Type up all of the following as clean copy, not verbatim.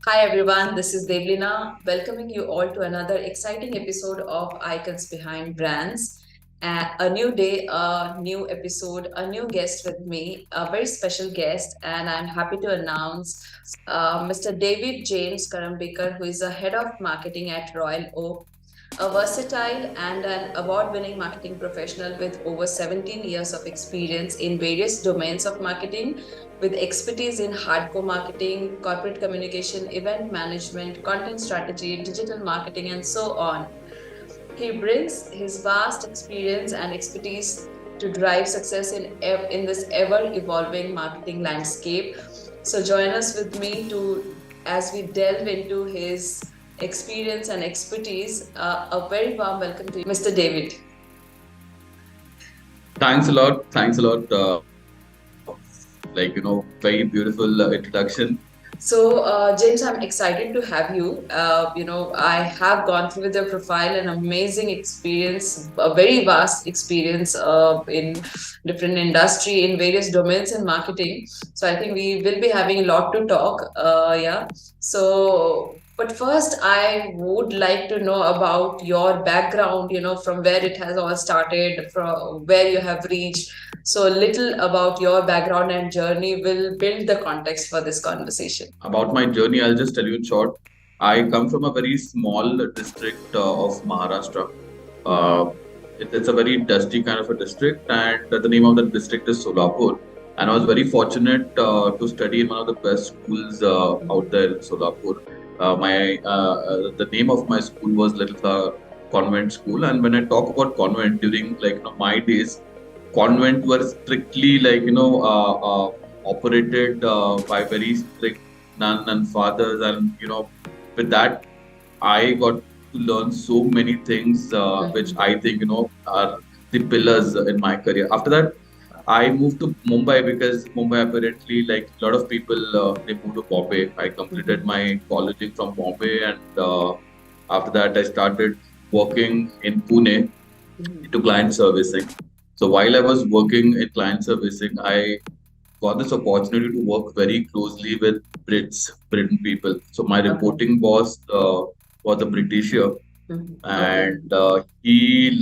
Hi everyone, this is Devleena, welcoming you all to another exciting episode of Icons Behind Brands. A new day, a new episode, a new guest with me, a very special guest, and I'm happy to announce Mr. David James Karambekar, who is the head of marketing at RoyalOak, a versatile and an award winning marketing professional with over 17 years of experience in various domains of marketing, with expertise in hardcore marketing, corporate communication, event management, content strategy, digital marketing, and so on. He brings his vast experience and expertise to drive success in this ever evolving marketing landscape. So join us with me to as we delve into his experience and expertise. A very warm welcome to you, Mr. David. Thanks a lot. Thanks a lot. Very beautiful introduction. So, James, I'm excited to have you. I have gone through with your profile, an amazing experience, a very vast experience in different industry in various domains in marketing. So, I think we will be having a lot to talk. Yeah. So, but first, I would like to know about your background. From where it has all started, from where you have reached, so, a little about your background and journey will build the context for this conversation. About my journey, I'll just tell you in short. I come from a very small district of Maharashtra. Uh, it's a very dusty kind of a district, and the name of that district is Solapur. And I was very fortunate to study in one of the best schools out there in Solapur. The name of my school was Little Flower Convent School, and when I talk about convent during my days, convent were strictly operated by very strict nun and fathers, and with that I got to learn so many things which I think are the pillars in my career. After that, I moved to Mumbai because Mumbai apparently, like a lot of people, they moved to Bombay. I completed my college from Bombay, and after that I started working in Pune into client servicing. So while I was working in client servicing, I got this opportunity to work very closely with Britain people. So my reporting boss was a Britisher, and he,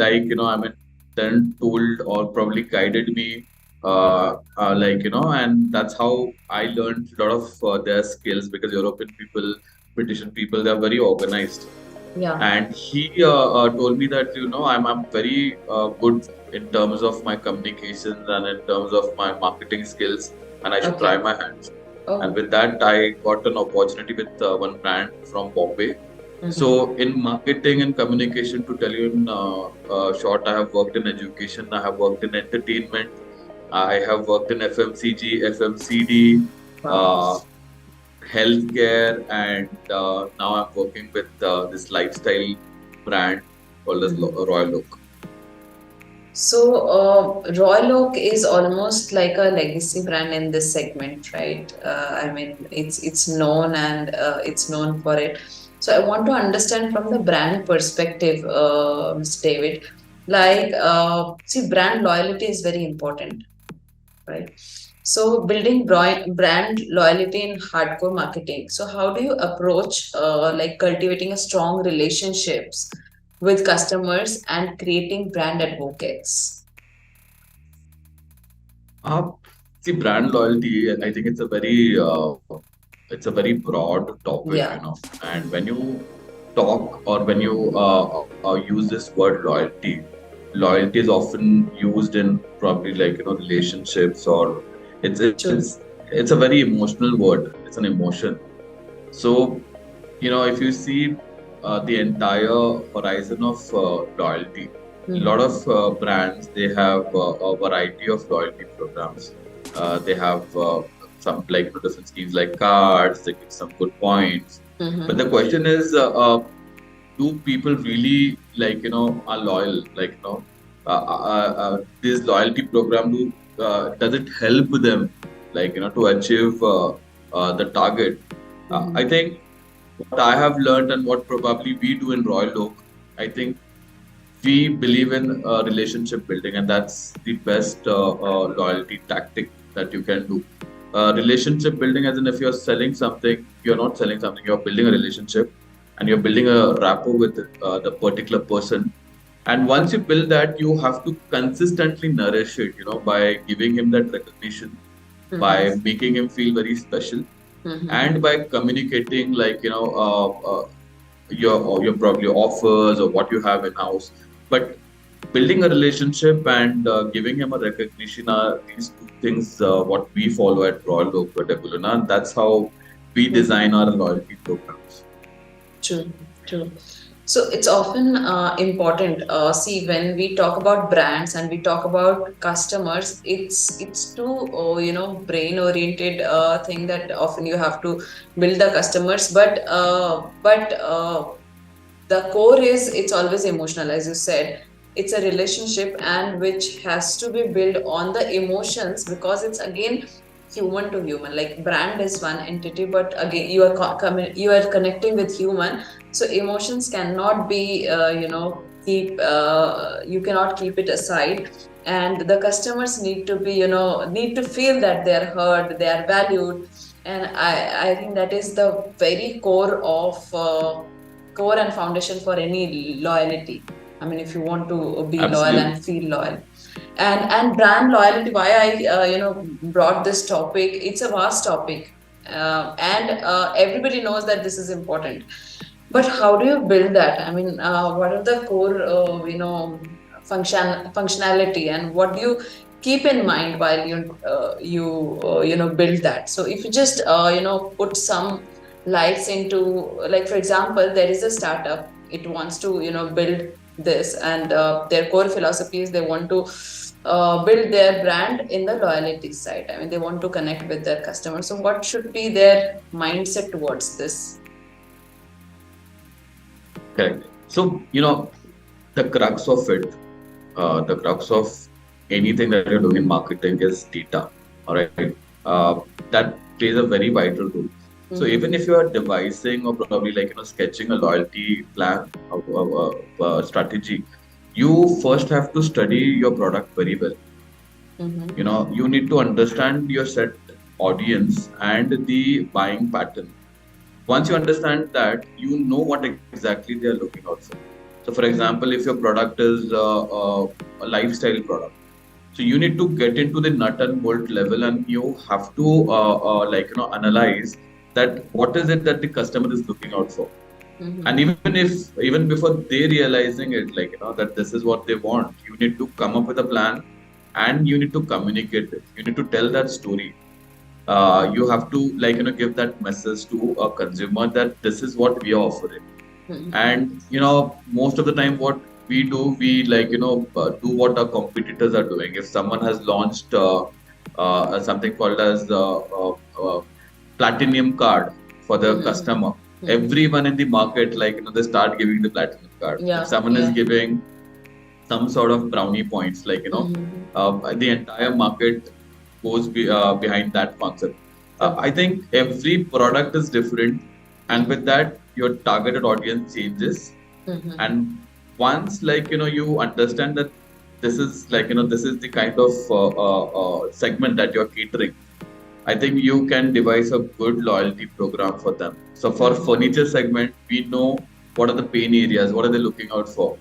then told or probably guided me, and that's how I learned a lot of their skills, because European people, British people, they are very organized. Yeah. And he told me that I'm very good in terms of my communications and in terms of my marketing skills, and I should try my hands. And with that, I got an opportunity with one brand from Bombay. So in marketing and communication, to tell you in short, I have worked in education, I have worked in entertainment, I have worked in FMCG, FMCD, healthcare, and now I'm working with this lifestyle brand called as RoyalOak. So, RoyalOak is almost like a legacy brand in this segment, right? I mean, it's known and it's known for it. So, I want to understand from the brand perspective, Mr. David. See, brand loyalty is very important, right? So, building brand loyalty in hardcore marketing. So, how do you approach cultivating a strong relationships with customers and creating brand advocates? Uh, See, brand loyalty, I think it's a very broad topic, and when you talk or when you use this word loyalty is often used in probably relationships, or it's a very emotional word. It's an emotion. So, if you see the entire horizon of loyalty, a lot of brands, they have a variety of loyalty programs. They have some different schemes like cards. They give some good points. But the question is, do people really are loyal? This loyalty program, does it help them to achieve the target? I think what I have learned and what probably we do in RoyalOak, I think we believe in relationship building, and that's the best loyalty tactic that you can do. relationship building, as in if you're selling something, you're not selling something, you're building a relationship and you're building a rapport with the particular person. And once you build that, you have to consistently nourish it, by giving him that recognition, by making him feel very special, and by communicating, like, your probably offers or what you have in house. But building a relationship and giving him a recognition are these two things what we follow at RoyalOak or Devleena, and that's how we design our loyalty programs. True, true. So it's often important. See, when we talk about brands and we talk about customers, it's too brain oriented thing that often you have to build the customers, but the core is it's always emotional, as you said. It's a relationship and which has to be built on the emotions, because it's again human to human. Like brand is one entity, but again you are you are connecting with human, so emotions cannot be keep you cannot keep it aside. And the customers need to be need to feel that they are heard, they are valued. And I think that is the very core of core and foundation for any loyalty. I mean, if you want to be loyal and feel loyal. And brand loyalty, why I brought this topic, it's a vast topic, and everybody knows that this is important. But how do you build that? I mean, what are the core functionality, and what do you keep in mind while you build that? So if you just put some lights into, like for example, there is a startup, it wants to build this, and their core philosophy is they want to build their brand in the loyalty side. I mean, they want to connect with their customers. So what should be their mindset towards this? Correct. So, the crux of it, the crux of anything that you're doing in marketing is data. All right. That plays a very vital role. So even if you are devising or probably like sketching a loyalty plan or strategy, you first have to study your product very well. You need to understand your set audience and the buying pattern. Once you understand that, you know what exactly they are looking out for. So for example, if your product is a lifestyle product, so you need to get into the nut and bolt level, and you have to analyze that what is it that the customer is looking out for. And even before they realizing it, that this is what they want, you need to come up with a plan and you need to communicate it. You need to tell that story. You have to give that message to a consumer that this is what we are offering. And most of the time what we do, we do what our competitors are doing. If someone has launched something called as platinum card for the customer, everyone in the market they start giving the platinum card. If someone is giving some sort of brownie points, the entire market goes behind that concept. I think every product is different, and with that your targeted audience changes. And once you understand that this is this is the kind of segment that you're catering, I think you can devise a good loyalty program for them. So for furniture segment, we know what are the pain areas, what are they looking out for,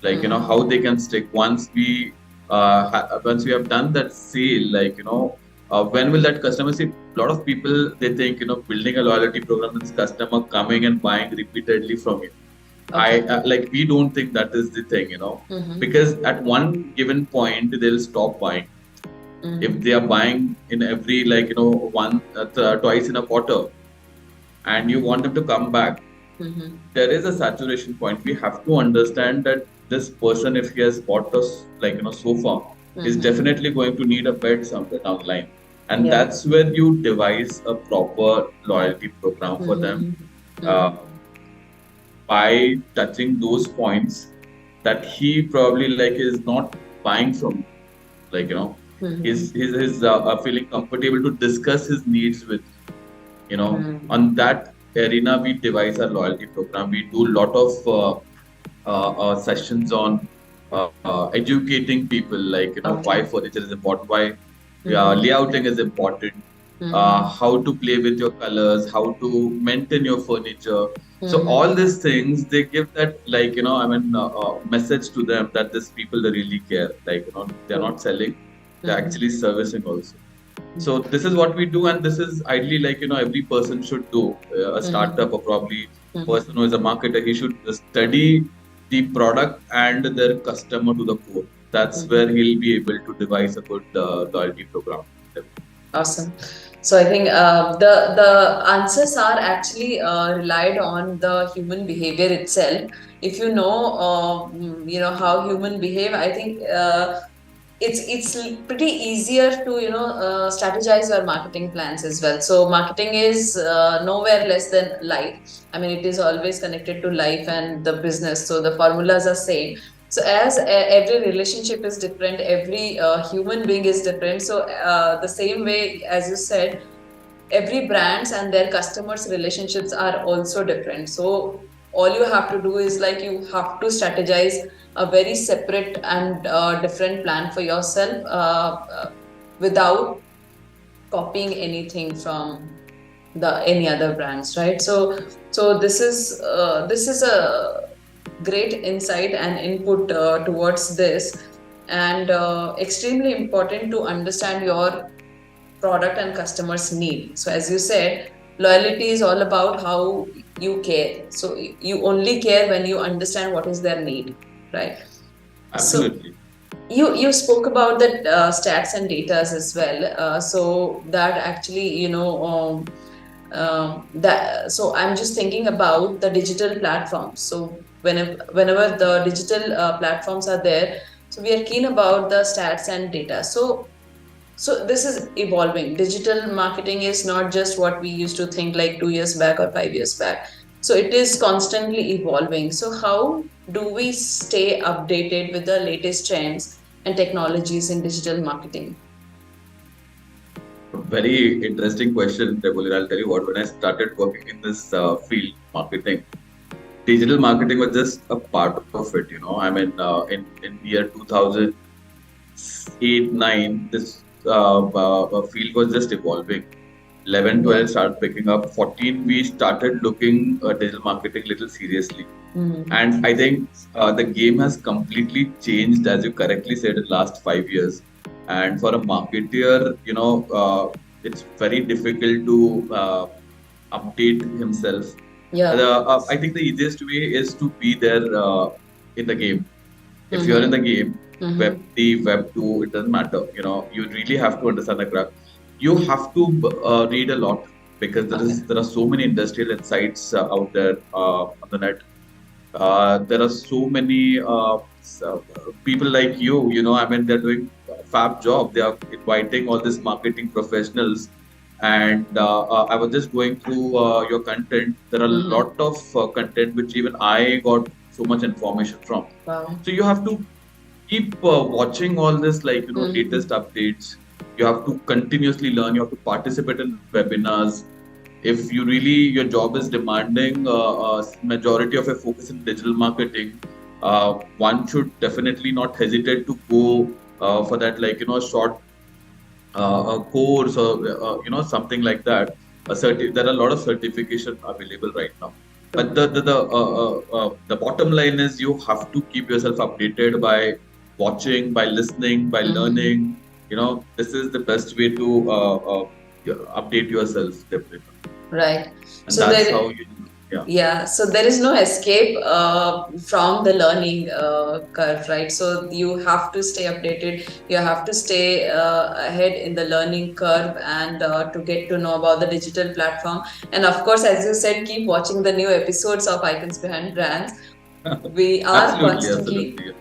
how they can stick. Once we have done that sale, when will that customer see? A lot of people, they think building a loyalty program is customer coming and buying repeatedly from you. Okay. We don't think that is the thing, because at one given point they'll stop buying. If they are buying in every twice in a quarter, and you want them to come back, there is a saturation point. We have to understand that this person, if he has bought us sofa, is definitely going to need a bed somewhere down the line. And that's where you devise a proper loyalty program for them, by touching those points that he probably is not buying from, he's feeling comfortable to discuss his needs with, on that arena we devise our loyalty program. We do a lot of sessions on educating people, why furniture is important, why layouting is important, how to play with your colors, how to maintain your furniture. So Mm-hmm. all these things they give that message to them that these people they really care. They're not selling, they're actually servicing also. So this is what we do, and this is ideally every person should do. A startup or probably person who is a marketer, he should study the product and their customer to the core. That's where he'll be able to devise a good loyalty program. Awesome. So I think the answers are actually relied on the human behavior itself. If you know how human behave, I think it's pretty easier to strategize your marketing plans as well. So marketing is nowhere less than life. I mean, it is always connected to life and the business. So the formulas are same. So as every relationship is different, every human being is different. So the same way as you said, every brands and their customers relationships are also different. So all you have to do is like you have to strategize a very separate and different plan for yourself without copying anything from the any other brands, right? So this is a great insight and input towards this, and extremely important to understand your product and customers need. So as you said, loyalty is all about how you care. So you only care when you understand what is their need, right? Absolutely. So you spoke about the stats and datas as well. So that actually that so I'm just thinking about the digital platforms. So whenever the digital platforms are there, so we are keen about the stats and data. So this is evolving. Digital marketing is not just what we used to think like 2 years back or 5 years back. So it is constantly evolving. So how do we stay updated with the latest trends and technologies in digital marketing? Very interesting question, Devleena. I'll tell you what, when I started working in this field, marketing, digital marketing was just a part of it, I mean, in year 2008, 9, this field was just evolving. 11, 12 started picking up. 14, we started looking digital marketing little seriously. And I think the game has completely changed, as you correctly said, in the last 5 years. And for a marketer, it's very difficult to update himself. Yeah. I think the easiest way is to be there in the game. If you're in the game, Web 3, Web 2, it doesn't matter. You really have to understand the craft. You have to read a lot because there are so many industrial insights out there on the net. There are so many people like you, I mean, they're doing a fab job. They are inviting all these marketing professionals. And I was just going through your content. There are a lot of content which even I got so much information from. Wow. So you have to keep watching all this, latest updates. You have to continuously learn. You have to participate in webinars. If you really, your job is demanding majority of a focus in digital marketing, one should definitely not hesitate to go for that, short a course or something like that. There are a lot of certification available right now. But the bottom line is you have to keep yourself updated by watching, by listening, by learning. This is the best way to update yourself, definitely. Right. And so that's how you. Yeah. So there is no escape from the learning curve, right? So you have to stay updated. You have to stay ahead in the learning curve and to get to know about the digital platform. And of course, as you said, keep watching the new episodes of Icons Behind Brands. We are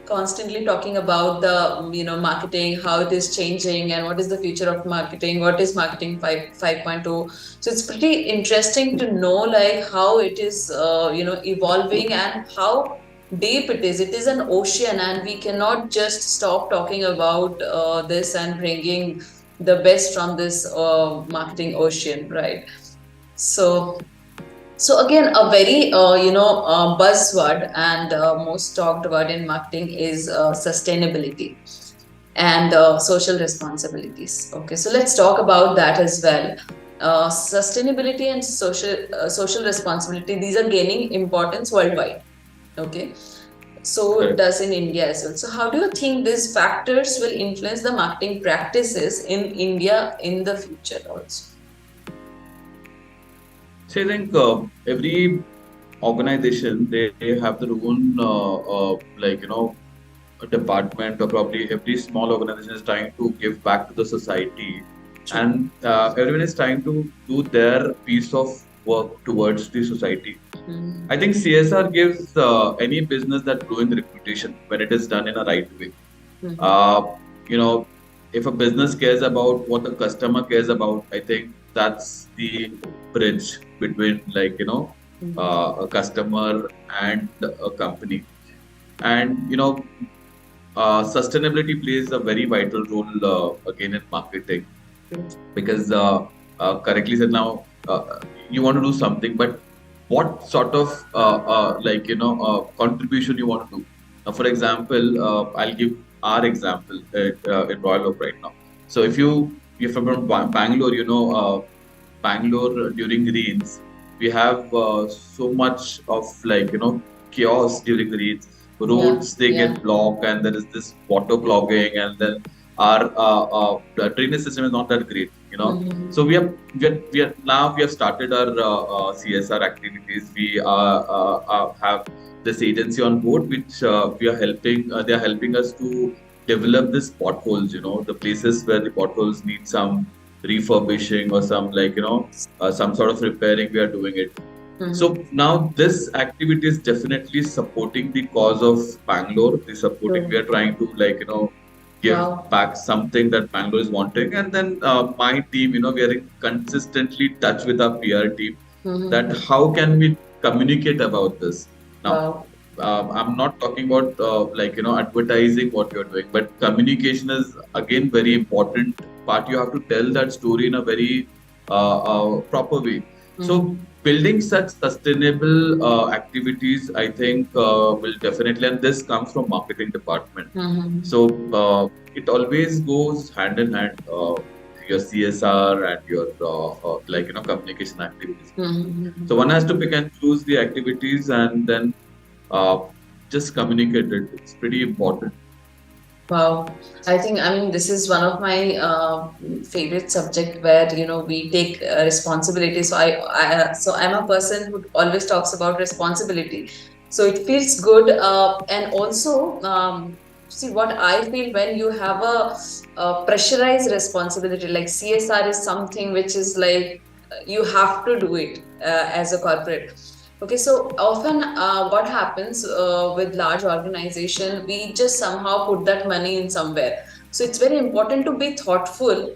constantly talking about the marketing, how it is changing, and what is the future of marketing, what is marketing 5.0. So it's pretty interesting to know like how it is evolving and how deep it is. It is an ocean, and we cannot just stop talking about this and bringing the best from this marketing ocean, right? So again, a very buzzword and most talked word in marketing is sustainability. and social responsibilities. Okay, so let's talk about that as well. Sustainability and social responsibility, these are gaining importance worldwide. Okay, so it does in India as well. So how do you think these factors will influence the marketing practices in India in the future also? So I think every organization, they have their own a department, or probably every small organization is trying to give back to the society. True. And everyone is trying to do their piece of work towards the society. I think CSR gives any business that growing reputation when it is done in a right way. Uh, you know, if a business cares about what the customer cares about, I think that's the bridge between a customer and a company. And sustainability plays a very vital role again in marketing, because correctly said, now you want to do something, but what sort of contribution you want to do. Now, for example, I'll give our example in RoyalOak right now. So if you're from Bangalore, Bangalore during rains, we have so much of chaos during rains. Roads they get blocked, and there is this water clogging, and then our the drainage system is not that great. So we are now we have started our CSR activities. We have this agency on board, which we are helping. They are helping us to develop these potholes. The places where the potholes need some refurbishing or some some sort of repairing. We are doing it. So now this activity is definitely supporting the cause of Bangalore. The supporting, we are trying to give back something that Bangalore is wanting. And then my team, we are in consistently touch with our PR team, that how can we communicate about this. Now, I'm not talking about advertising what you're doing, but communication is again very important part. You have to tell that story in a very proper way. So building such sustainable activities, I think, will definitely, and this comes from marketing department. So it always goes hand in hand, your CSR and your communication activities. So one has to pick and choose the activities, and then just communicate it. It's pretty important. Wow, I think, this is one of my favorite subject where we take responsibility. So I'm a person who always talks about responsibility. So it feels good, and also see what I feel when you have a pressurized responsibility like CSR is something which is like you have to do it as a corporate. Okay, so often what happens with large organization, we just somehow put that money in somewhere. So it's very important to be thoughtful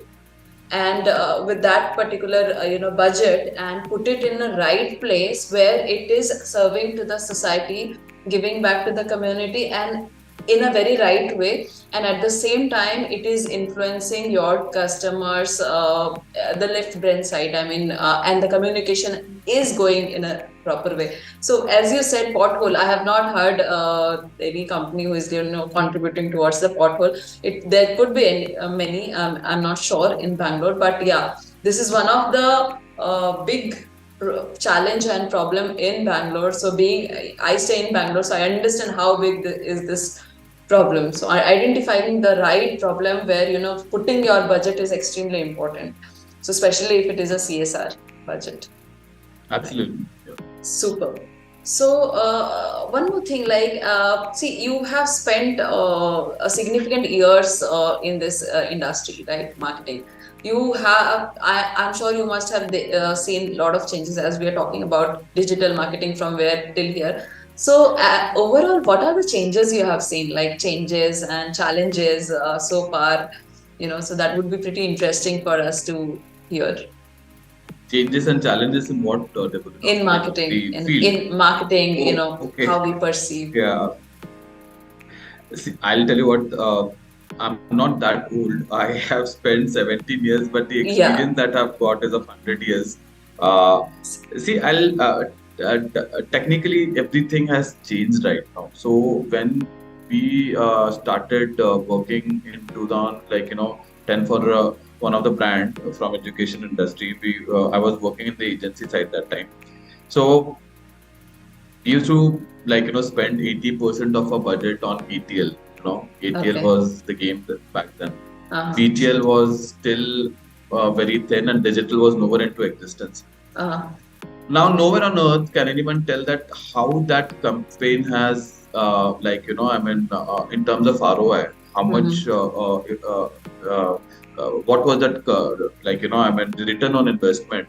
and with that particular budget, and put it in the right place where it is serving to the society, giving back to the community, and in a very right way, and at the same time it is influencing your customers, the left brain side, and the communication is going in a proper way. So as you said, pothole, I have not heard any company who is contributing towards the pothole. There could be many, I'm not sure in Bangalore, but yeah, this is one of the big challenge and problem in Bangalore. So I stay in Bangalore, so I understand how big is this problem. So identifying the right problem where putting your budget is extremely important. So especially if it is a CSR budget. Absolutely. Yeah. Super. So one more thing, see, you have spent a significant years in this industry, right? Marketing. You have, I'm sure you must have seen a lot of changes as we are talking about digital marketing from where till here. So overall, what are the changes you have seen, like changes and challenges so far? So that would be pretty interesting for us to hear. Changes and challenges in what, in marketing, in marketing, okay. How we perceive. Yeah. See, I'll tell you what, I'm not that old. I have spent 17 years, but the experience that I've got is of 100 years. See, technically everything has changed right now. So when we started working in 2000, like 10 for one of the brand from education industry. We I was working in the agency side that time. So we used to spend 80% of our budget on ATL. ATL Okay. was the game back then. Uh-huh. BTL was still very thin, and digital was nowhere into existence. Uh-huh. Now, nowhere on earth can anyone tell that how that campaign has, in terms of ROI, how much, what was that, the return on investment,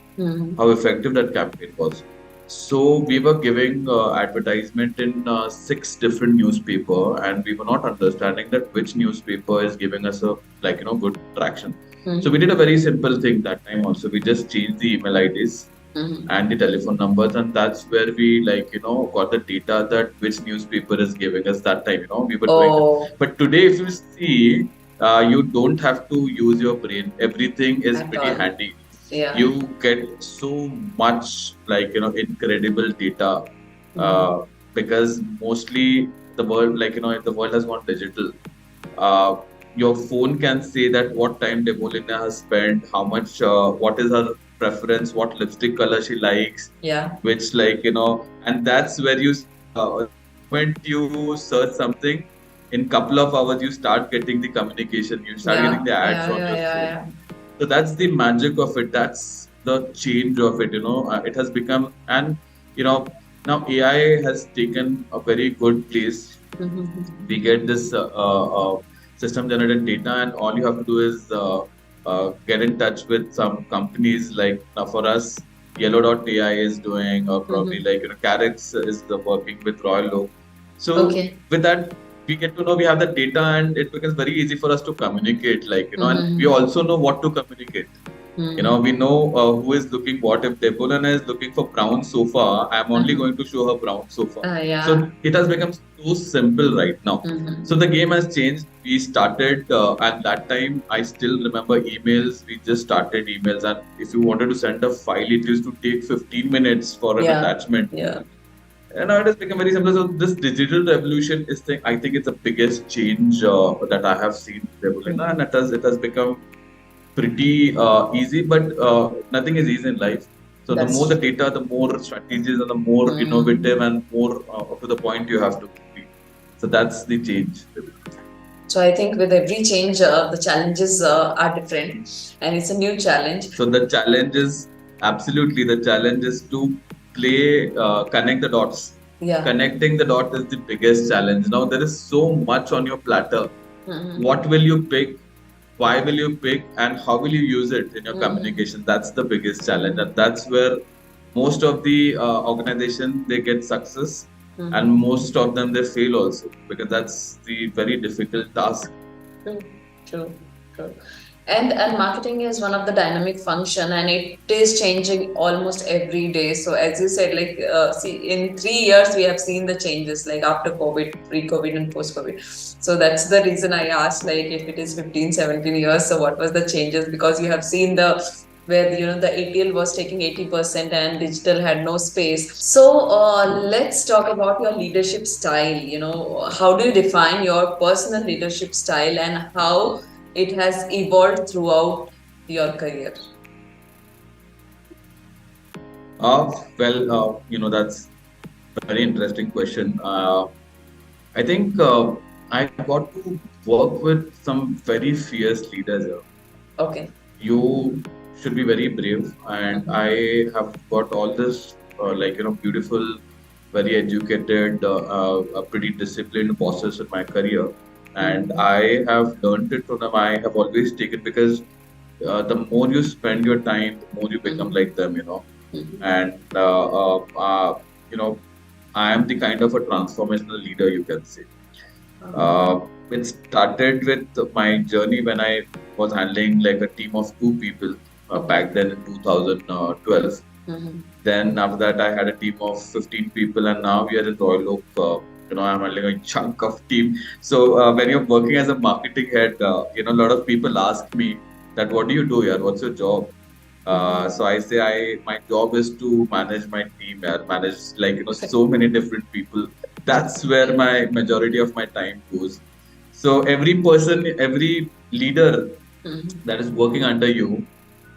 how effective that campaign was. So we were giving advertisement in six different newspaper, and we were not understanding that which newspaper is giving us a good traction. So we did a very simple thing that time also. We just changed the email IDs and the telephone numbers, and that's where we got the data that which newspaper is giving us that time. We were doing it. But today, if you see, you don't have to use your brain. Everything is At pretty all. handy. Yeah. You get so much incredible data because mostly the world the world has gone digital. uh, your phone can say that what time Devleena has spent, how much, what is her preference, what lipstick color she likes, Yeah. which and that's where you, the moment you search something, in couple of hours you start getting the communication, you start getting the ads on your phone. So that's the magic of it. That's the change of it. It has become, and you know, now AI has taken a very good place. We get this system generated data, and all you have to do is get in touch with some companies. Like now for us, Yellow.ai is doing, or probably Carex is working with RoyalOak. So with that, we get to know we have the data, and it becomes very easy for us to communicate. And we also know what to communicate. We know who is looking what. If Devleena is looking for brown sofa, I'm only going to show her brown sofa. So it has become so simple right now. So the game has changed. We started at that time. I still remember emails. We just started emails, and if you wanted to send a file, it used to take 15 minutes for an attachment. Yeah. And now it has become very simple. So this digital revolution is I think it's the biggest change that I have seen Devleena, and it has become pretty easy, but nothing is easy in life. So the more the data, the more strategies, and the more innovative and more to the point you have to be. So that's the change. So I think with every change, the challenges are different, and it's a new challenge. So the challenge is absolutely the challenge is to connect the dots. Yeah. Connecting the dot is the biggest challenge. Now there is so much on your platter. What will you pick? Why will you pick, and how will you use it in your communication? That's the biggest challenge, and that's where most of the organization they get success, and most of them they fail also, because that's the very difficult task. True. And marketing is one of the dynamic function, and it is changing almost every day. So as you said, see, in 3 years we have seen the changes, like after COVID, pre-COVID and post-COVID. So that's the reason I asked, like if it is 15, 17 years, so what was the changes? Because you have seen where the ATL was taking 80% and digital had no space. So let's talk about your leadership style. How do you define your personal leadership style, and how it has evolved throughout your career? That's a very interesting question. I think I got to work with some very fierce leaders here. Okay. You should be very brave, and I have got all this beautiful, very educated, pretty disciplined bosses in my career, and I have learned it from them. I have always taken, because the more you spend your time, the more you become like them. And I am the kind of a transformational leader, you can say. It started with my journey when I was handling like a team of 2 people back then in 2012. Then after that, I had a team of 15 people, and now we are in RoyalOak. I'm handling a chunk of team. So when you're working as a marketing head, a lot of people ask me that, what do you do here? What's your job? So I say my job is to manage my team, manage so many different people. That's where my majority of my time goes. So every person, every leader that is working under you,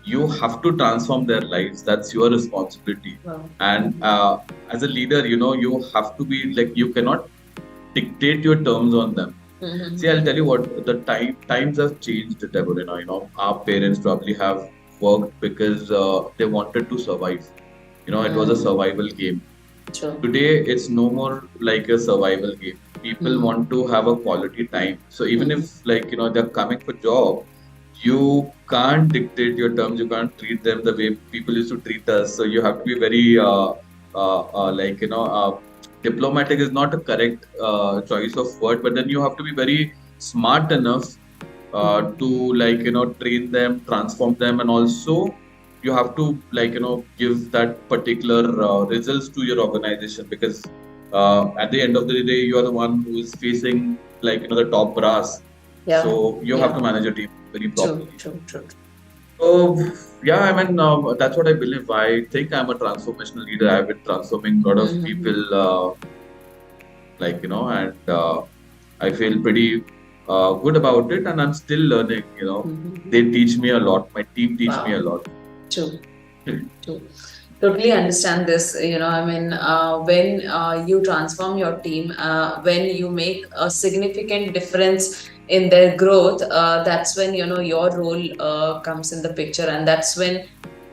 you have to transform their lives. That's your responsibility. Wow. And as a leader, you have to be like, you cannot dictate your terms on them. See, I'll tell you what, the times have changed, Devleena. Our parents probably have worked because they wanted to survive. It was a survival game. True. Today, it's no more like a survival game. People want to have a quality time. So even if like they're coming for job, you can't dictate your terms. You can't treat them the way people used to treat us. So you have to be very like diplomatic is not a correct choice of word, but then you have to be very smart enough to like train them, transform them, and also you have to like give that particular results to your organization, because at the end of the day you are the one who is facing like the top brass. Yeah. So you have to manage your team very True, properly. true, true. So yeah, I mean that's what I believe. I think I'm a transformational leader. I've been transforming a lot of people, like and I feel pretty good about it, and I'm still learning. They teach me a lot. My team teach me a lot. True. True. Totally understand this. I mean, when you transform your team, when you make a significant difference in their growth, that's when your role comes in the picture, and that's when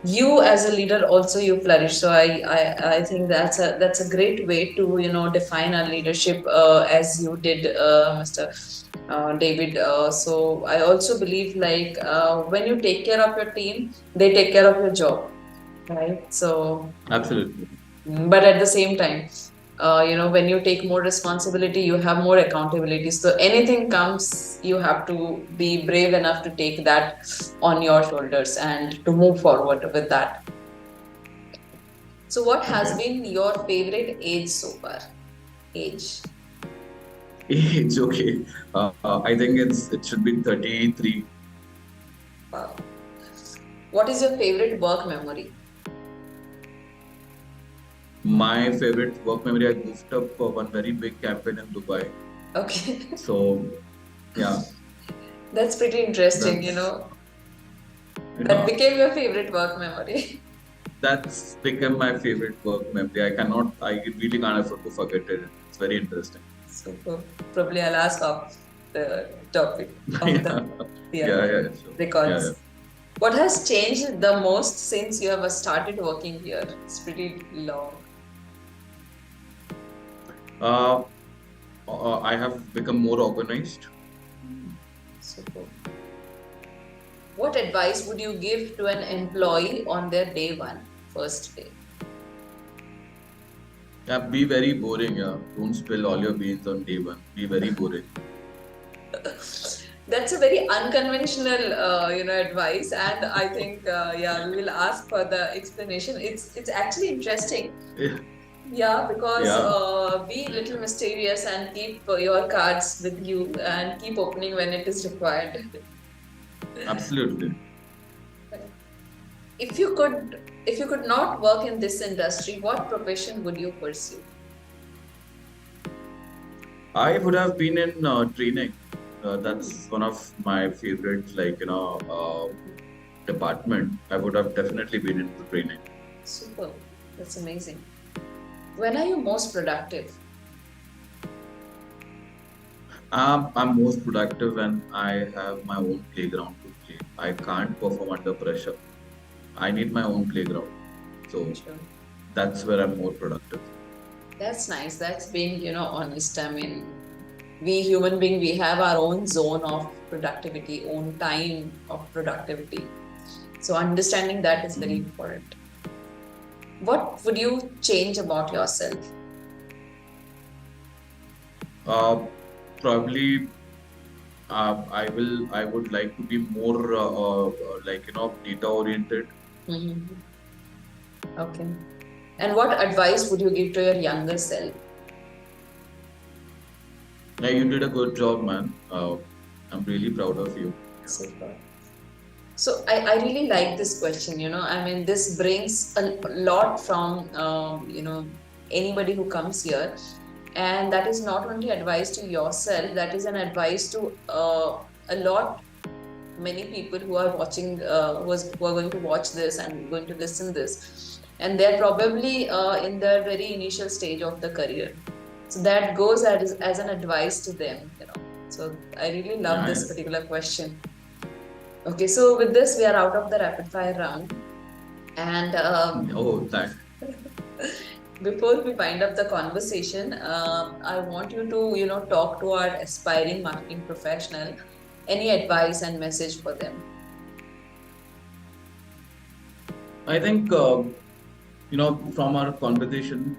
you as a leader also you flourish. So I think that's a great way to define our leadership, as you did, Mr. David. So I also believe, like, when you take care of your team, they take care of your job, right? So Absolutely. but at the same time, when you take more responsibility, you have more accountability. So anything comes, you have to be brave enough to take that on your shoulders and to move forward with that. So what has been your favorite age so far? Age. It's okay. I think it should be 33. Wow. What is your favorite work memory? My favorite work memory, I goofed up for one very big campaign in Dubai. Okay. So, yeah. That's pretty interesting, That became your favorite work memory. That's become my favorite work memory. I really can't afford to forget it. It's very interesting. So probably I'll ask off the topic of the Sure. records. Yeah. What has changed the most since you have started working here? It's pretty long. I have become more organized. Super. What advice would you give to an employee on their day one, first day? Yeah, be very boring. Yeah, don't spill all your beans on day one. Be very boring. That's a very unconventional, advice, and I think, we will ask for the explanation. It's actually interesting. Yeah, because be little mysterious and keep your cards with you and keep opening when it is required. Absolutely. If you could not work in this industry, what profession would you pursue? I would have been in training. That's one of my favorite, department. I would have definitely been into training. Super. That's amazing. When are you most productive? I'm most productive when I have my own playground to play. I can't perform under pressure. I need my own playground. So that's where I'm more productive. That's nice. That's being, honest. I mean, we human beings, we have our own zone of productivity, own time of productivity. So understanding that is very important. What would you change about yourself? Probably I would like to be more data oriented. Okay. And what advice would you give to your younger self? Yeah, you did a good job, man. I'm really proud of you. Super. So I really like this question. I mean, this brings a lot from anybody who comes here. And that is not only advice to yourself, that is an advice to a lot many people who are watching, who are going to watch this and going to listen this, and they're probably in their very initial stage of the career. So that goes as an advice to them, you know. So I really love this Nice. particular question. Okay, so with this, we are out of the rapid fire round. And Oh, thanks. before we wind up the conversation, I want you to, you know, talk to our aspiring marketing professional. Any advice and message for them? I think from our conversation,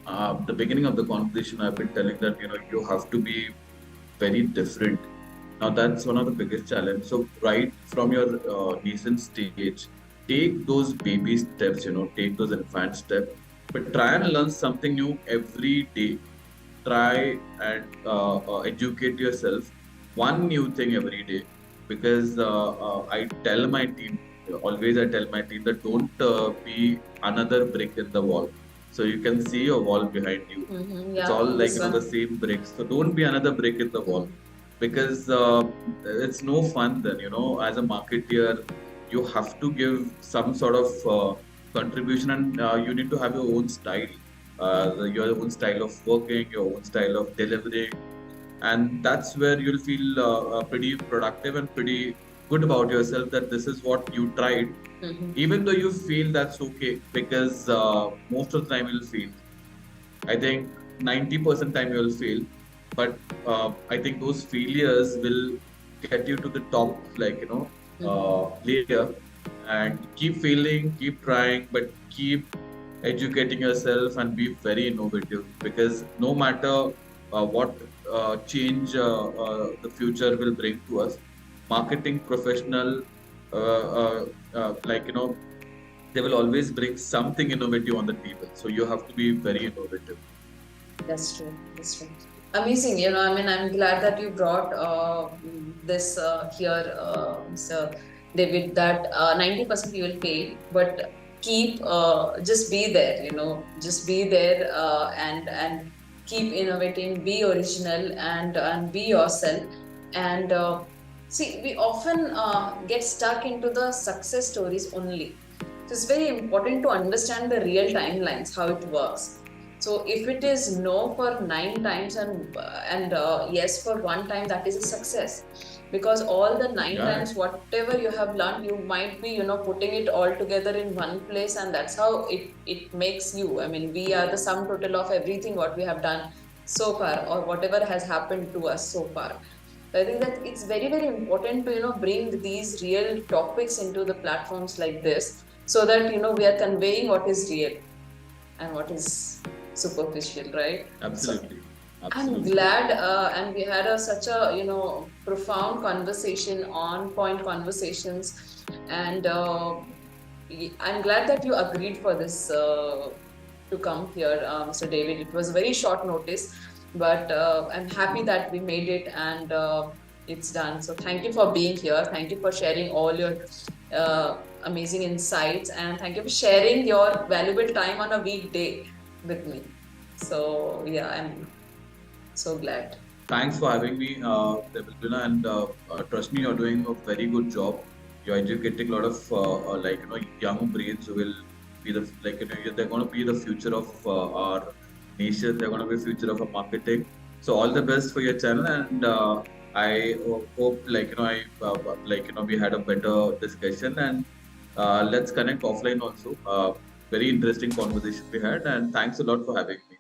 the beginning of the conversation, I've been telling that you have to be very different. Now that's one of the biggest challenge. So right from your nascent stage, take those baby steps. Take those infant steps, but try and learn something new every day. Try and educate yourself one new thing every day, because I tell my team always. I tell my team that don't be another brick in the wall. So you can see your wall behind you. Mm-hmm, It's yeah, all like this the one. same bricks. So don't be another brick in the wall, because it's no fun then. As a marketeer, you have to give some sort of contribution, and you need to have your own style, your own style of working, your own style of delivering, and that's where you'll feel pretty productive and pretty good about yourself, that this is what you tried. Even though you feel that's okay, because most of the time you'll fail. I think 90% time you will fail, but I think those failures will get you to the top, layer. And keep failing, keep trying, but keep educating yourself and be very innovative, because no matter what change the future will bring to us, marketing professional, uh, uh, like they will always bring something innovative on the table. So you have to be very innovative. That's true. That's true. Amazing. You know, I mean, I'm glad that you brought this here, Mr. David, that 90% you will fail, but keep, just be there, you know, just be there, and keep innovating, be original, and be yourself. And see, we often get stuck into the success stories only. So it's very important to understand the real timelines, how it works. So if it is no for 9 times and yes for one time, that is a success, because all the nine Yeah, times whatever you have learned, you might be, you know, putting it all together in one place, and that's how it makes you. I mean, we are the sum total of everything what we have done so far, or whatever has happened to us so far. So I think that it's very very important to, you know, bring these real topics into the platforms like this, so that, you know, we are conveying what is real and what is superficial, right? So absolutely. I'm Absolutely. glad, and we had such a, you know, profound conversation, on point conversations, and I'm glad that you agreed for this to come here, Mr. David. It was very short notice, but I'm happy that we made it, and it's done. So thank you for being here. Thank you for sharing all your amazing insights, and thank you for sharing your valuable time on a weekday with me. So yeah, I'm so glad. Thanks for having me, Devleena, and trust me, you're doing a very good job. You're educating a lot of young brains who will be they're going to be the future of our nation. They're going to be the future of our marketing. So all the best for your channel, and I hope we had a better discussion, and let's connect offline also. Very interesting conversation we had, and thanks a lot for having me.